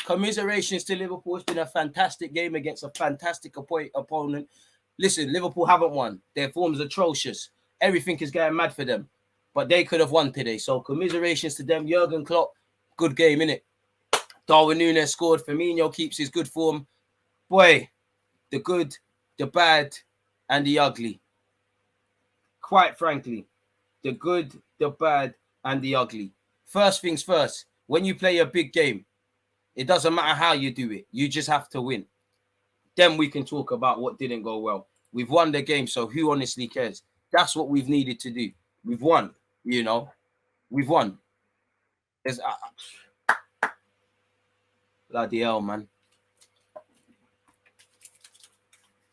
commiserations to Liverpool. It's been a fantastic game against a fantastic opponent. Listen, Liverpool haven't won. Their form is atrocious. Everything is going mad for them. But they could have won today. So commiserations to them. Jurgen Klopp, good game, innit? Darwin Núñez scored. Firmino keeps his good form. Boy, the good, the bad, and the ugly. Quite frankly, the good, the bad, and the ugly. First things first, when you play a big game, it doesn't matter how you do it. You just have to win. Then we can talk about what didn't go well. We've won the game, so who honestly cares? That's what we've needed to do. We've won, you know. We've won. There's bloody hell, man.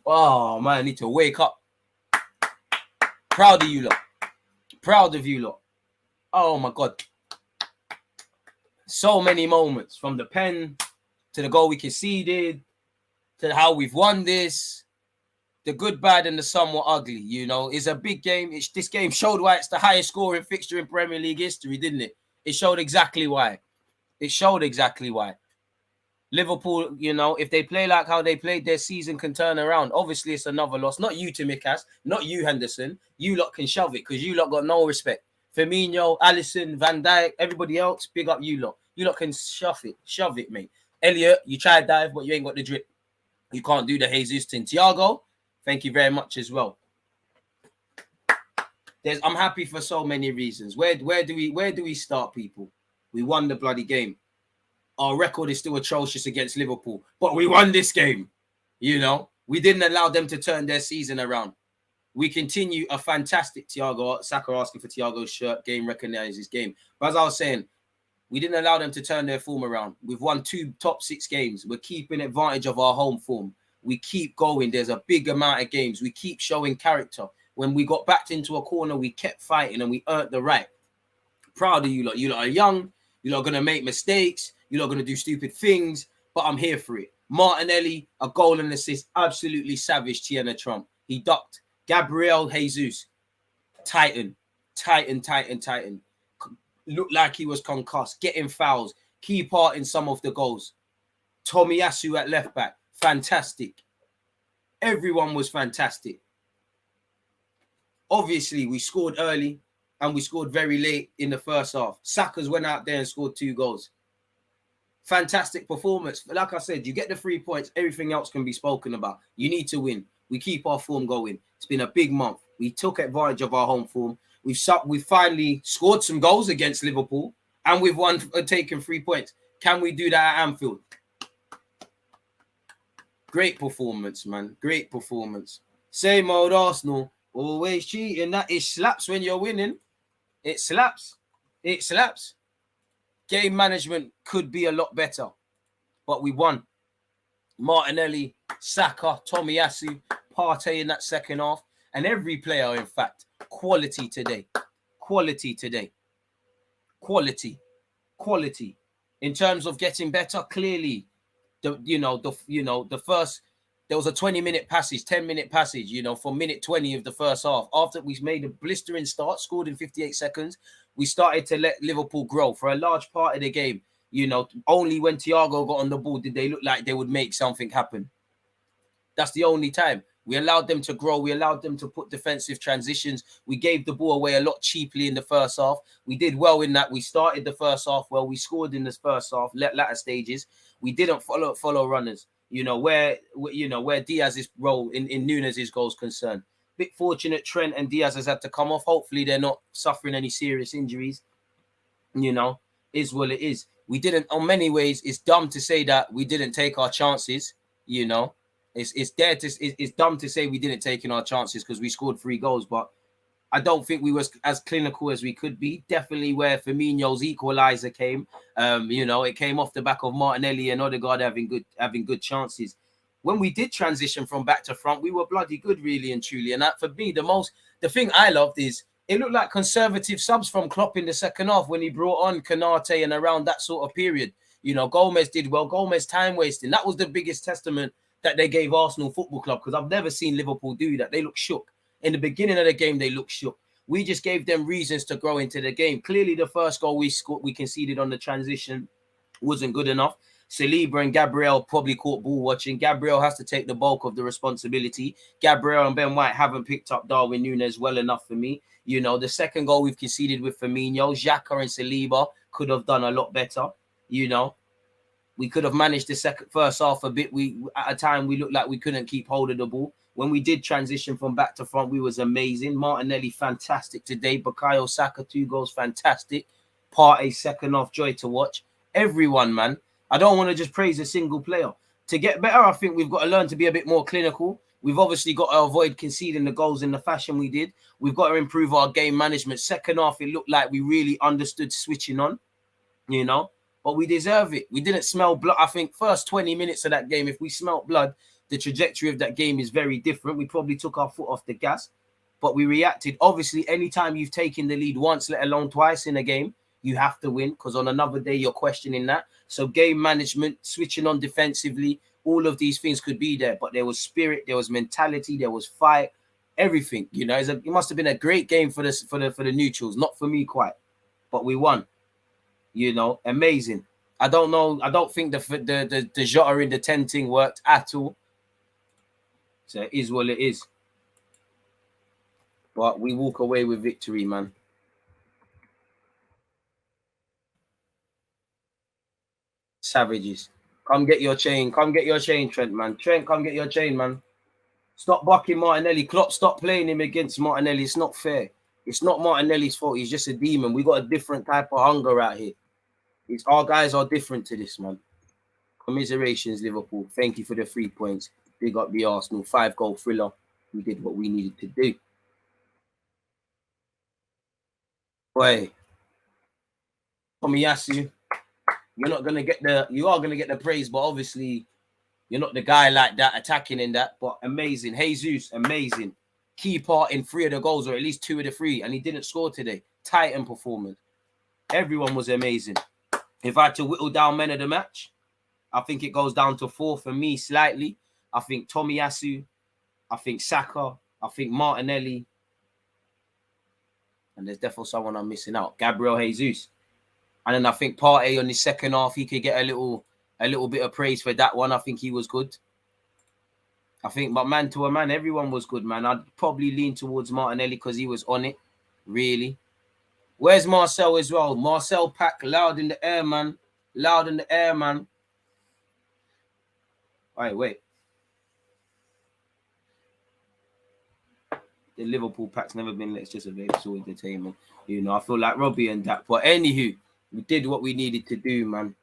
Oh, man, I need to wake up. Proud of you lot. Proud of you lot. Oh, my God. So many moments, from the pen to the goal we conceded to how we've won this. The good, bad, and the somewhat ugly, you know. It's a big game. This game showed why it's the highest scoring fixture in Premier League history, didn't it? It showed exactly why. It showed exactly why. Liverpool, you know, if they play like how they played, their season can turn around. Obviously, it's another loss. Not you, Timikas. Not you, Henderson. You lot can shove it because you lot got no respect. Firmino, Alisson, Van Dijk, everybody else, big up you lot. You lot can shove it, mate. Elliot, you try to dive, but you ain't got the drip. You can't do the Jesus thing. Thiago, thank you very much as well. I'm happy for so many reasons. Where do we start, people? We won the bloody game. Our record is still atrocious against Liverpool, but we won this game. You know, we didn't allow them to turn their season around. We continue a fantastic Thiago. Saka asking for Thiago's shirt. Game recognizes game. But as I was saying, we didn't allow them to turn their form around. We've won 2 top 6 games. We're keeping advantage of our home form. We keep going. There's a big amount of games. We keep showing character. When we got backed into a corner, we kept fighting and we earned the right. Proud of you lot. You lot are young. You lot are going to make mistakes. You lot are going to do stupid things. But I'm here for it. Martinelli, a goal and assist. Absolutely savage. Tiana Trump. He ducked. Gabriel Jesus. Titan. Looked like he was concussed. Getting fouls. Key part in some of the goals. Tomiyasu at left back. Fantastic. Everyone was fantastic. Obviously, we scored early and we scored very late in the first half. Saka's went out there and scored 2 goals. Fantastic performance. Like I said, you get the 3 points. Everything else can be spoken about. You need to win. We keep our form going. It's been a big month. We took advantage of our home form. We've finally scored some goals against Liverpool and we've taken 3 points. Can we do that at Anfield? Great performance, man. Great performance. Same old Arsenal. Always cheating. That it slaps when you're winning. It slaps. It slaps. Game management could be a lot better. But we won. Martinelli, Saka, Tomiyasu, Partey in that second half. And every player, in fact. Quality today. Quality today. Quality. Quality. In terms of getting better, clearly. The first, there was a 20-minute passage, 10-minute passage, from minute 20 of the first half. After we made a blistering start, scored in 58 seconds, we started to let Liverpool grow for a large part of the game. Only when Thiago got on the ball did they look like they would make something happen. That's the only time. We allowed them to grow. We allowed them to put defensive transitions. We gave the ball away a lot cheaply in the first half. We did well in that. We started the first half well. We scored in the first half, latter stages. We didn't follow runners. Where Diaz's role in Núñez's goal is concerned. Bit fortunate Trent and Diaz has had to come off. Hopefully they're not suffering any serious injuries. Is what it is. We didn't, on many ways, it's dumb to say that we didn't take our chances, It's dumb to say we didn't take in our chances because we scored 3 goals, but I don't think we was as clinical as we could be. Definitely where Firmino's equalizer came. It came off the back of Martinelli and Odegaard having good chances. When we did transition from back to front, we were bloody good, really and truly. And that, for me, the thing I loved is it looked like conservative subs from Klopp in the second half when he brought on Konate and around that sort of period. Gomez did well. Gomez time wasting. That was the biggest testament that they gave Arsenal Football Club, because I've never seen Liverpool do that. They look shook. In the beginning of the game, they looked shook. We just gave them reasons to grow into the game. Clearly, the first goal we conceded on the transition wasn't good enough. Saliba and Gabriel probably caught ball watching. Gabriel has to take the bulk of the responsibility. Gabriel and Ben White haven't picked up Darwin Núñez well enough for me. You know, the second goal we've conceded with Firmino, Xhaka and Saliba could have done a lot better. You know, we could have managed the first half a bit. At a time we looked like we couldn't keep hold of the ball. When we did transition from back to front, we was amazing. Martinelli, fantastic today. Bukayo Saka, 2 goals, fantastic. Partey, second half, joy to watch. Everyone, man. I don't want to just praise a single player. To get better, I think we've got to learn to be a bit more clinical. We've obviously got to avoid conceding the goals in the fashion we did. We've got to improve our game management. Second half, it looked like we really understood switching on, you know. But we deserve it. We didn't smell blood. I think first 20 minutes of that game, if we smelt blood, the trajectory of that game is very different. We probably took our foot off the gas, but we reacted. Obviously, anytime you've taken the lead once, let alone twice in a game, you have to win, because on another day, you're questioning that. So game management, switching on defensively, all of these things could be there. But there was spirit, there was mentality, there was fight, everything. You know, it must have been a great game for the neutrals. Not for me quite, but we won. You know, amazing. I don't know. I don't think the Jota in the 10 thing worked at all. So it is what it is. But we walk away with victory, man. Savages. Come get your chain. Come get your chain, Trent, man. Trent, come get your chain, man. Stop bucking Martinelli. Klopp, stop playing him against Martinelli. It's not fair. It's not Martinelli's fault. He's just a demon. We got a different type of hunger out here. Our guys are different to this, man. Commiserations, Liverpool. Thank you for the 3 points. Big up the Arsenal. 5-goal thriller. We did what we needed to do. Boy, Tomiyasu, you are gonna get the praise, but obviously you're not the guy like that attacking in that. But amazing, Jesus, amazing. Key part in 3 of the goals, or at least 2 of the 3, and he didn't score today. Titan performance. Everyone was amazing. If I had to whittle down men of the match, I think it goes down to 4 for me slightly. I think Tomiyasu, I think Saka, I think Martinelli, and there's definitely someone I'm missing out. Gabriel Jesus. And then I think Partey on the second half, he could get a little bit of praise for that one. I think he was good. I think, but man to a man, everyone was good, man. I'd probably lean towards Martinelli because he was on it, really. Where's Marcel as well? Marcel Pack, loud in the air, man. Loud in the air, man. All right, wait. The Liverpool pack's never been let's just avail. It's all entertainment. You know, I feel like Robbie and that. But anywho, we did what we needed to do, man.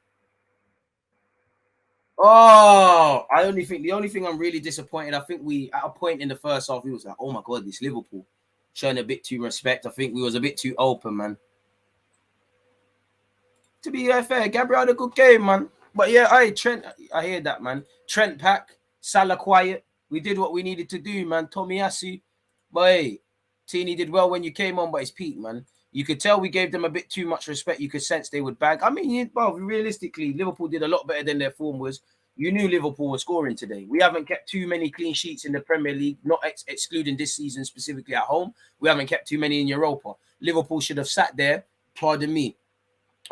Oh, the only thing I'm really disappointed, I think we, at a point in the first half, we was like, oh my God, this Liverpool. Showing a bit too respect. I think we was a bit too open, man. To be fair, Gabriel had a good game, man. But yeah, Trent, I hear that, man. Trent Pack, Salah quiet. We did what we needed to do, man. Tomiyasu, but hey, Tini did well when you came on, but it's peak, man. You could tell we gave them a bit too much respect. You could sense they would bag. I mean, realistically, Liverpool did a lot better than their form was. You knew Liverpool was scoring today. We haven't kept too many clean sheets in the Premier League, not excluding this season specifically at home. We haven't kept too many in Europa. Liverpool should have sat there, pardon me,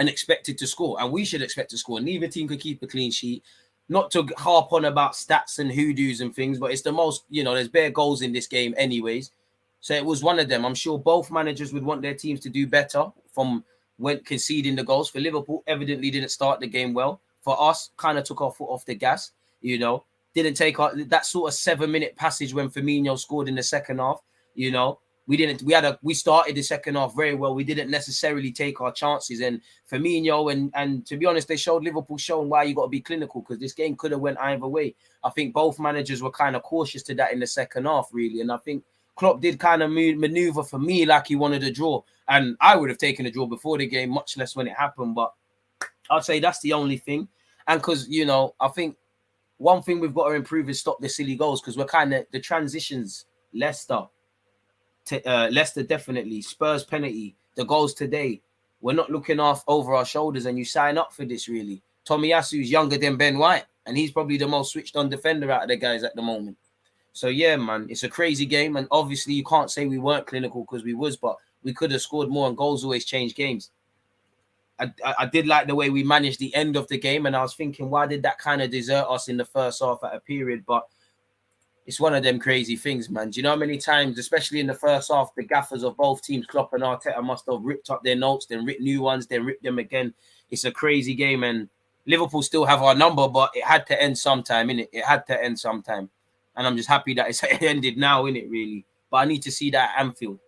and expected to score. And we should expect to score. Neither team could keep a clean sheet. Not to harp on about stats and hoodoos and things, but it's the most, there's bare goals in this game anyways. So it was one of them. I'm sure both managers would want their teams to do better from when conceding the goals. For Liverpool, evidently didn't start the game well. For us, kind of took our foot off the gas, didn't take that sort of 7-minute passage when Firmino scored in the second half, we started the second half very well. We didn't necessarily take our chances, and Firmino and to be honest, they showed Liverpool showing why you got to be clinical, because this game could have went either way. I think both managers were kind of cautious to that in the second half, really, and I think Klopp did kind of maneuver for me like he wanted a draw, and I would have taken a draw before the game, much less when it happened. But I'd say that's the only thing, and because I think one thing we've got to improve is stop the silly goals, because we're kind of the transitions. Leicester definitely, Spurs penalty, the goals today. We're not looking over our shoulders, and you sign up for this, really. Tomiyasu is younger than Ben White, and he's probably the most switched on defender out of the guys at the moment. So yeah, man, it's a crazy game, and obviously you can't say we weren't clinical, because we was, but we could have scored more, and goals always change games. I did like the way we managed the end of the game, and I was thinking, why did that kind of desert us in the first half at a period? But it's one of them crazy things, man. Do you know how many times, especially in the first half, the gaffers of both teams, Klopp and Arteta, must have ripped up their notes, then ripped new ones, then ripped them again. It's a crazy game, and Liverpool still have our number, but it had to end sometime, innit? It had to end sometime. And I'm just happy that it's ended now, innit, really? But I need to see that at Anfield.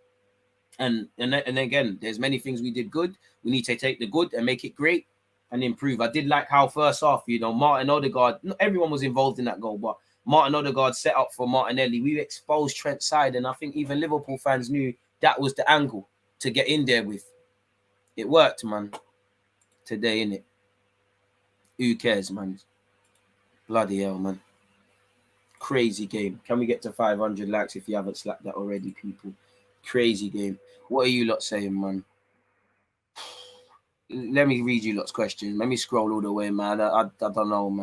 And again, there's many things we did good. We need to take the good and make it great and improve. I did like how first half, Martin Odegaard, everyone was involved in that goal, but Martin Odegaard set up for Martinelli. We exposed Trent's side, and I think even Liverpool fans knew that was the angle to get in there with. It worked, man. Today, innit? Who cares, man? Bloody hell, man. Crazy game. Can we get to 500 likes if you haven't slapped that already, people? Crazy game. What are you lot saying, man? Let me read you lot's questions. Let me scroll all the way, man. I don't know, man.